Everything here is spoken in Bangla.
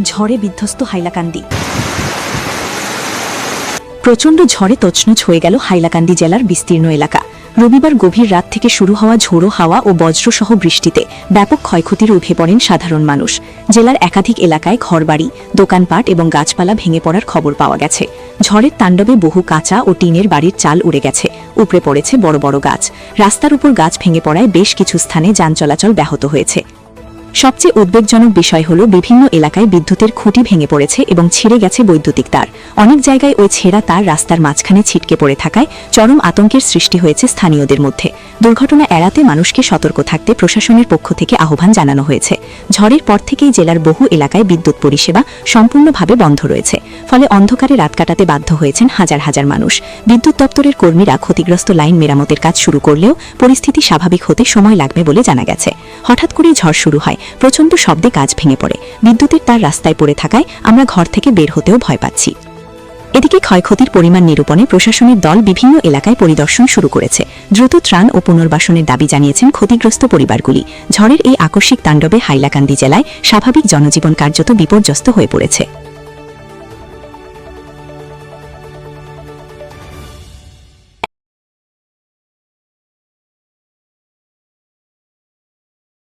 ঝড়ে বিধ্বস্ত হাইলাকান্দি। প্রচণ্ড ঝড়ে তছনছ হয়ে গেল হাইলাকান্দি জেলার বিস্তীর্ণ এলাকা। রবিবার গভীর রাত থেকে শুরু হওয়া ঝোড়ো হাওয়া ও বজ্রসহ বৃষ্টিতে ব্যাপক ক্ষয়ক্ষতির মুখে পড়েন সাধারণ মানুষ। জেলার একাধিক এলাকায় ঘরবাড়ি, দোকানপাট এবং গাছপালা ভেঙে পড়ার খবর পাওয়া গেছে। ঝড়ের তাণ্ডবে বহু কাঁচা ও টিনের বাড়ির চাল উড়ে গেছে, উপড়ে পড়েছে বড় বড় গাছ। রাস্তার উপর গাছ ভেঙে পড়ায় বেশ কিছু স্থানে যান চলাচল ব্যাহত হয়েছে। সবচেয়ে উদ্বেগজনক বিষয় হল বিভিন্ন এলাকায় বিদ্যুতের খুঁটি ভেঙে পড়েছে এবং ছিঁড়ে গেছে বৈদ্যুতিক তার। অনেক জায়গায় ওই ছেঁড়া তার রাস্তার মাঝখানে ছিটকে পড়ে থাকায় চরম আতঙ্কের সৃষ্টি হয়েছে স্থানীয়দের মধ্যে। দুর্ঘটনা এড়াতে মানুষকে সতর্ক থাকতে প্রশাসনের পক্ষ থেকে আহ্বান জানানো হয়েছে। ঝড়ের পর থেকেই জেলার বহু এলাকায় বিদ্যুৎ পরিষেবা সম্পূর্ণভাবে বন্ধ রয়েছে, ফলে অন্ধকারে রাত কাটাতে বাধ্য হয়েছেন হাজার হাজার মানুষ। বিদ্যুৎ দপ্তরের কর্মীরা ক্ষতিগ্রস্ত লাইন মেরামতের কাজ শুরু করলেও পরিস্থিতি স্বাভাবিক হতে সময় লাগবে বলে জানা গেছে। হঠাৎ করেই ঝড় শুরু হয়, প্রচণ্ড শব্দে গাছ ভেঙে পড়ে, বিদ্যুতের তার রাস্তায় পড়ে থাকায় আমরা ঘর থেকে বের হতেও ভয় পাচ্ছি। এদিকে ক্ষয়ক্ষতির পরিমাণ নিরূপণে প্রশাসনের দল বিভিন্ন এলাকায় পরিদর্শন শুরু করেছে। দ্রুত ত্রাণ ও পুনর্বাসনের দাবি জানিয়েছেন ক্ষতিগ্রস্ত পরিবারগুলি। ঝড়ের এই আকস্মিক তাণ্ডবে হাইলাকান্দি জেলায় স্বাভাবিক জনজীবন কার্যত বিপর্যস্ত হয়ে পড়েছে।